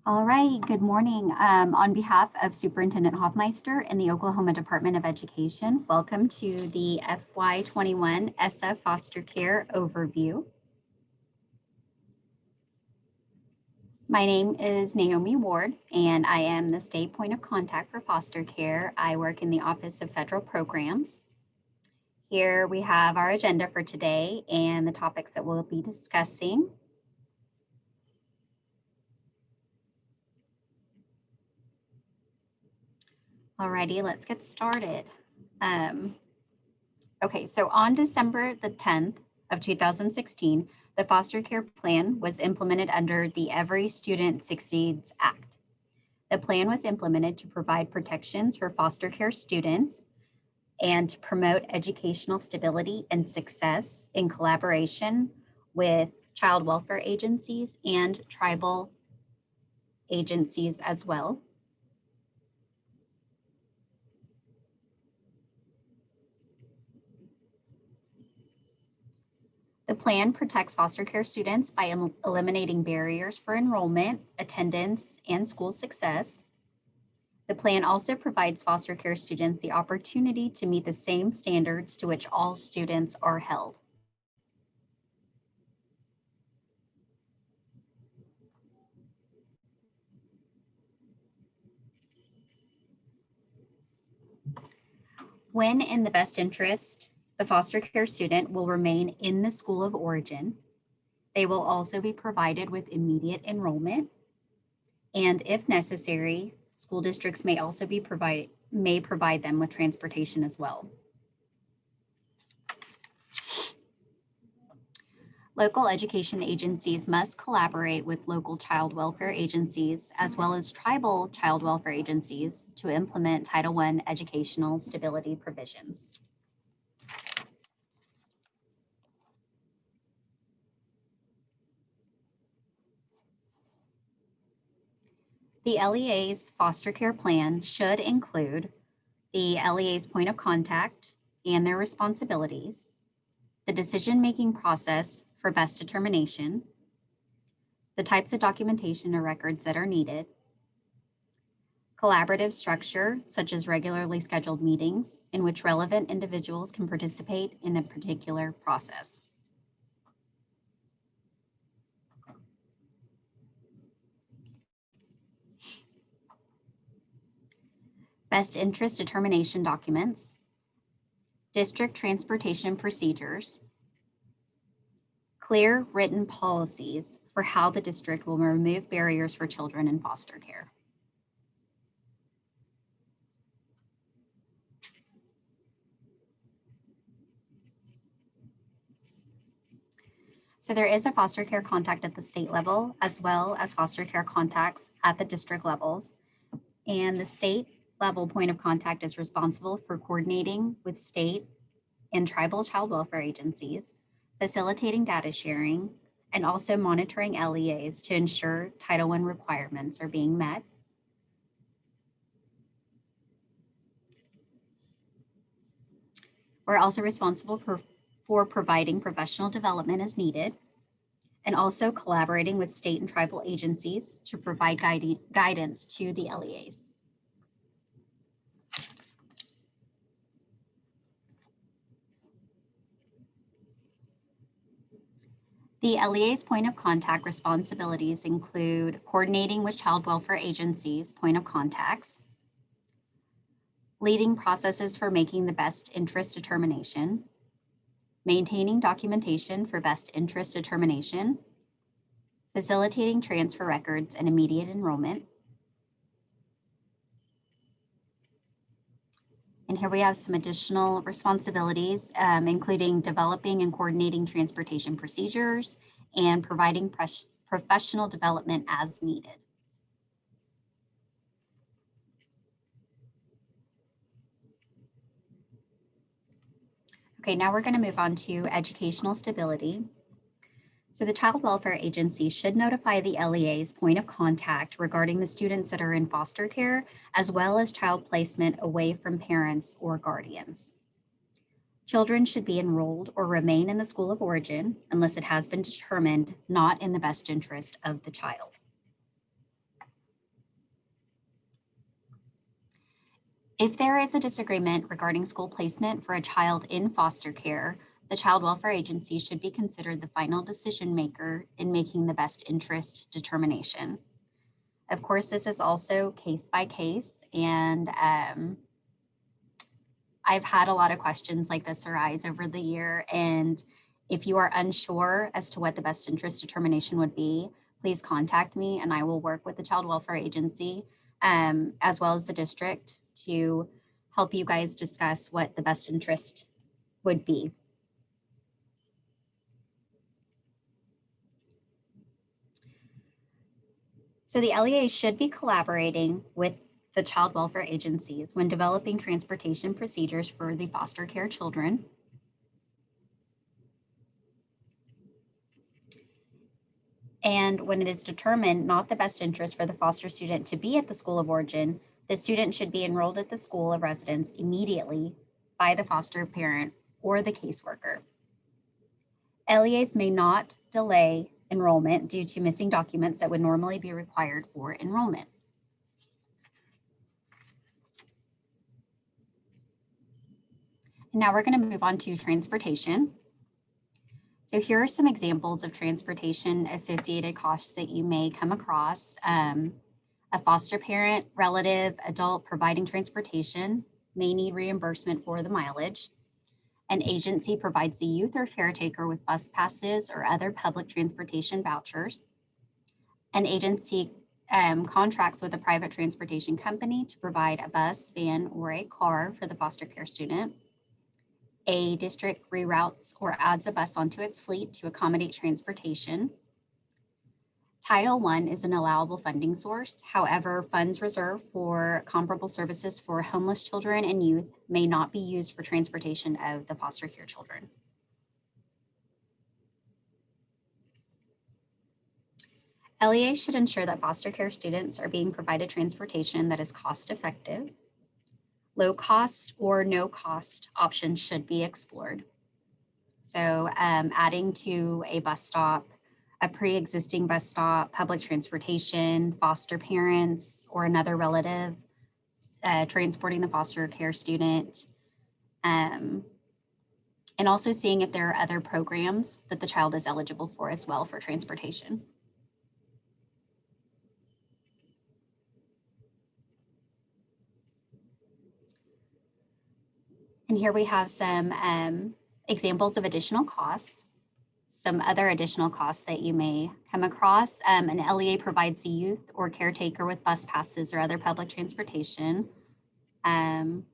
All right, good morning. On behalf of Superintendent Hoffmeister and the Oklahoma Department of Education, welcome to the FY21 SF Foster Care Overview. My name is Naomi Ward, and I am the state point of contact for foster care. I work in the Office of Federal Programs. Here we have our agenda for today and the topics that we'll be discussing. Alrighty, let's get started. Okay, so on December the 10th of 2016, the foster care plan was implemented under the Every Student Succeeds Act. The plan was implemented to provide protections for foster care students and to promote educational stability and success in collaboration with child welfare agencies and tribal agencies as well. The plan protects foster care students by eliminating barriers for enrollment, attendance, and school success. The plan also provides foster care students the opportunity to meet the same standards to which all students are held. When in the best interest, the foster care student will remain in the school of origin. They will also be provided with immediate enrollment. And if necessary, school districts may also provide them with transportation as well. Local education agencies must collaborate with local child welfare agencies as well as tribal child welfare agencies to implement Title I educational stability provisions. The LEA's foster care plan should include the LEA's point of contact and their responsibilities, the decision-making process for best determination, the types of documentation or records that are needed, collaborative structure, such as regularly scheduled meetings in which relevant individuals can participate in a particular process. Best interest determination documents, district transportation procedures, clear written policies for how the district will remove barriers for children in foster care. So there is a foster care contact at the state level, as well as foster care contacts at the district levels. And the state level point of contact is responsible for coordinating with state and tribal child welfare agencies, facilitating data sharing, and also monitoring LEAs to ensure Title I requirements are being met. We're also responsible for providing professional development as needed, and also collaborating with state and tribal agencies to provide guidance to the LEAs. The LEA's point of contact responsibilities include coordinating with child welfare agencies' point of contacts, leading processes for making the best interest determination, maintaining documentation for best interest determination, facilitating transfer records and immediate enrollment. And here we have some additional responsibilities, including developing and coordinating transportation procedures and providing professional development as needed. Okay, now we're going to move on to educational stability. So the Child Welfare Agency should notify the LEA's point of contact regarding the students that are in foster care, as well as child placement away from parents or guardians. Children should be enrolled or remain in the school of origin unless it has been determined not in the best interest of the child. If there is a disagreement regarding school placement for a child in foster care, the Child Welfare Agency should be considered the final decision maker in making the best interest determination. Of course, this is also case by case, and I've had a lot of questions like this arise over the year. And if you are unsure as to what the best interest determination would be, please contact me and I will work with the Child Welfare Agency as well as the district to help you guys discuss what the best interest would be. So the LEA should be collaborating with the child welfare agencies when developing transportation procedures for the foster care children. And when it is determined not the best interest for the foster student to be at the school of origin, the student should be enrolled at the school of residence immediately by the foster parent or the caseworker. LEAs may not delay enrollment due to missing documents that would normally be required for enrollment. Now we're going to move on to transportation. So here are some examples of transportation associated costs that you may come across. A foster parent, relative, adult providing transportation may need reimbursement for the mileage. An agency provides the youth or caretaker with bus passes or other public transportation vouchers. An agency contracts with a private transportation company to provide a bus, van, or a car for the foster care student. A district reroutes or adds a bus onto its fleet to accommodate transportation. Title I is an allowable funding source. However, funds reserved for comparable services for homeless children and youth may not be used for transportation of the foster care children. LEA should ensure that foster care students are being provided transportation that is cost-effective. Low cost or no cost options should be explored. So adding to a bus stop, a pre-existing bus stop, public transportation, foster parents, or another relative transporting the foster care student, and also seeing if there are other programs that the child is eligible for as well for transportation. And here we have some examples of additional costs, some other additional costs that you may come across. An LEA provides the youth or caretaker with bus passes or other public transportation. I'm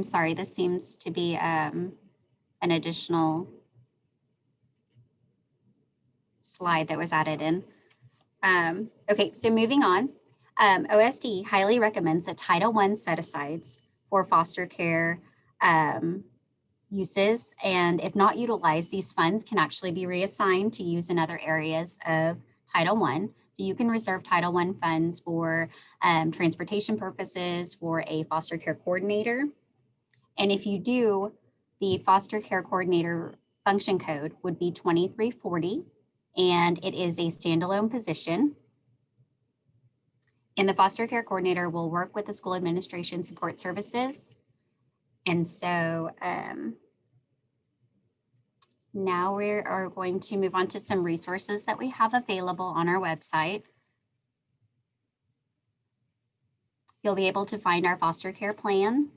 sorry, this seems to be an additional slide that was added in. Okay, so moving on. OSDE highly recommends that Title I set-asides for foster care uses, and if not utilized, these funds can actually be reassigned to use in other areas of Title I. So you can reserve Title I funds for transportation purposes for a foster care coordinator. And if you do, the foster care coordinator function code would be 2340, and it is a standalone position. And the foster care coordinator will work with the school administration support services. And so now we are going to move on to some resources that we have available on our website. You'll be able to find our foster care plan,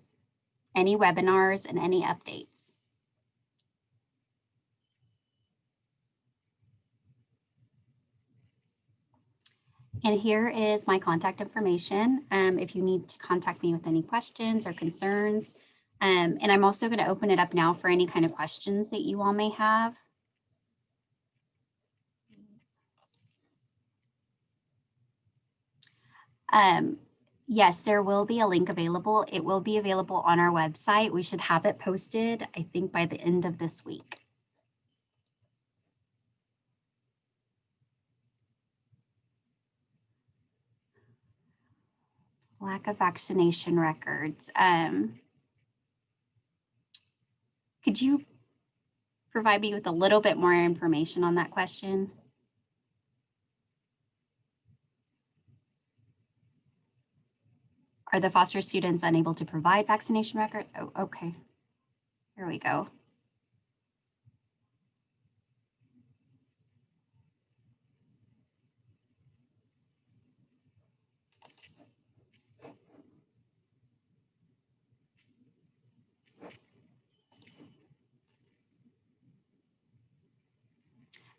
any webinars, and any updates. And here is my contact information if you need to contact me with any questions or concerns. And I'm also going to open it up now for any kind of questions that you all may have. Yes, there will be a link available. It will be available on our website. We should have it posted, I think, by the end of this week. Lack of vaccination records. Could you provide me with a little bit more information on that question? Are the foster students unable to provide vaccination record? Oh, okay. Here we go.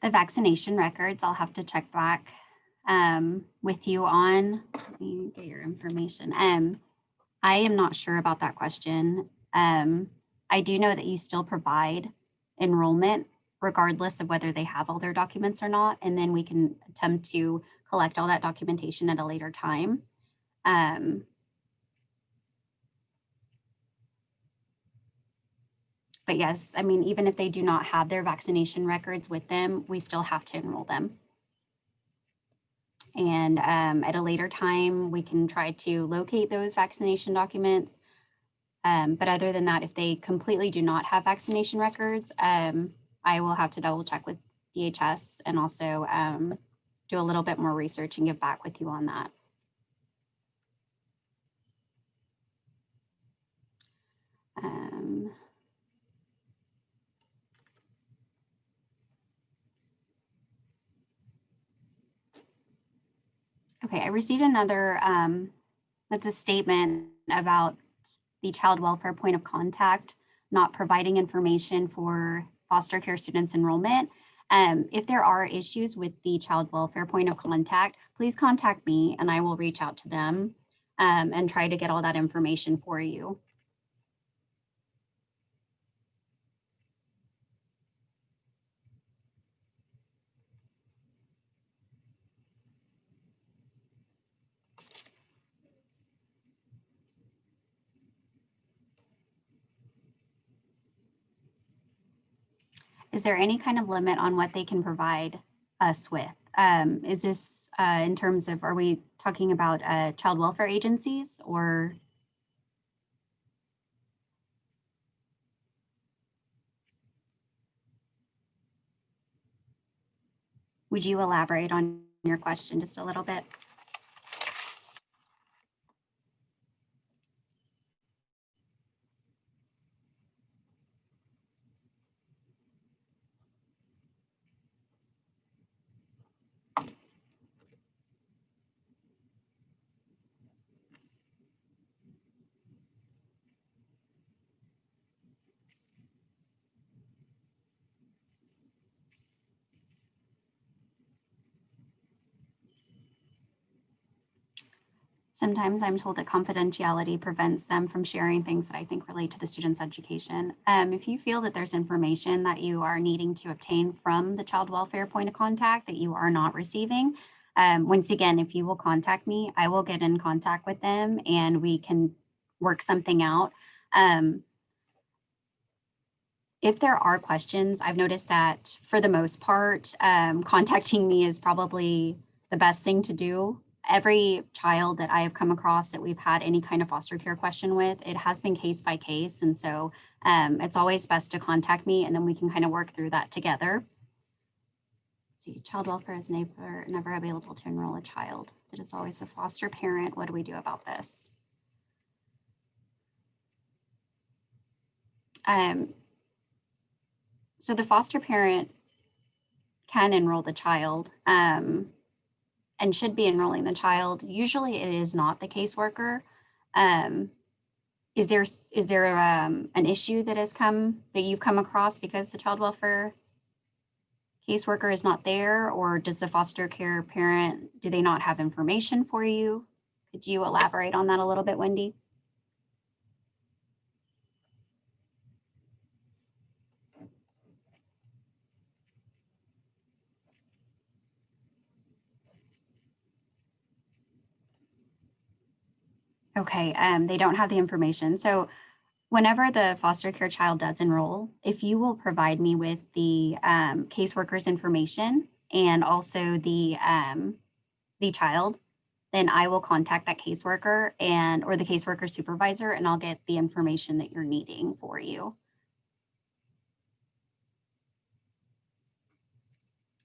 The vaccination records, I'll have to check back with you on. Let me get your information. I am not sure about that question. I do know that you still provide enrollment regardless of whether they have all their documents or not, and then we can attempt to collect all that documentation at a later time. But yes, I mean, even if they do not have their vaccination records with them, we still have to enroll them. And at a later time, we can try to locate those vaccination documents. But other than that, if they completely do not have vaccination records, I will have to double check with DHS and also do a little bit more research and get back with you on that. Okay, I received another, that's a statement about the child welfare point of contact not providing information for foster care students enrollment. If there are issues with the child welfare point of contact, please contact me and I will reach out to them and try to get all that information for you. Is there any kind of limit on what they can provide us with? Is this in terms of, are we talking about child welfare agencies or? Would you elaborate on your question just a little bit? Sometimes I'm told that confidentiality prevents them from sharing things that I think relate to the student's education. If you feel that there's information that you are needing to obtain from the child welfare point of contact that you are not receiving, once again, if you will contact me, I will get in contact with them and we can work something out. If there are questions, I've noticed that for the most part, contacting me is probably the best thing to do. Every child that I have come across that we've had any kind of foster care question with, it has been case by case. And so it's always best to contact me and then we can kind of work through that together. Let's see, child welfare is never available to enroll a child. It is always a foster parent. What do we do about this? So the foster parent can enroll the child and should be enrolling the child. Usually it is not the caseworker. Is there an issue that you've come across because the child welfare caseworker is not there, or does the foster care parent, do they not have information for you? Could you elaborate on that a little bit, Wendy? Okay, they don't have the information. So whenever the foster care child does enroll, if you will provide me with the caseworker's information and also the child, then I will contact that caseworker or the caseworker supervisor, and I'll get the information that you're needing for you.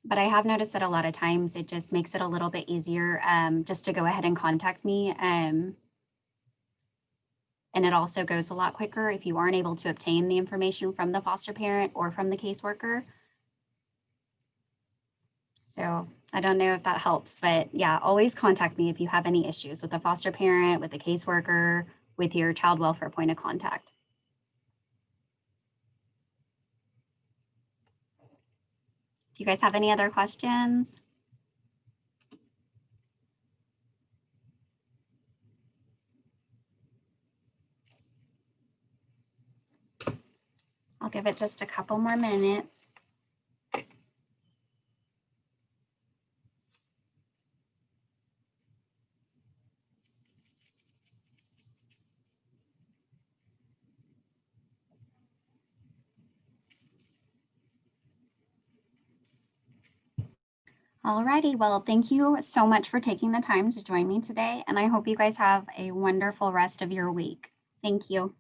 But I have noticed that a lot of times it just makes it a little bit easier just to go ahead and contact me. And it also goes a lot quicker if you aren't able to obtain the information from the foster parent or from the caseworker. So I don't know if that helps, but yeah, always contact me if you have any issues with a foster parent, with a caseworker, with your child welfare point of contact. Do you guys have any other questions? I'll give it just a couple more minutes. Alrighty, well, thank you so much for taking the time to join me today, and I hope you guys have a wonderful rest of your week. Thank you.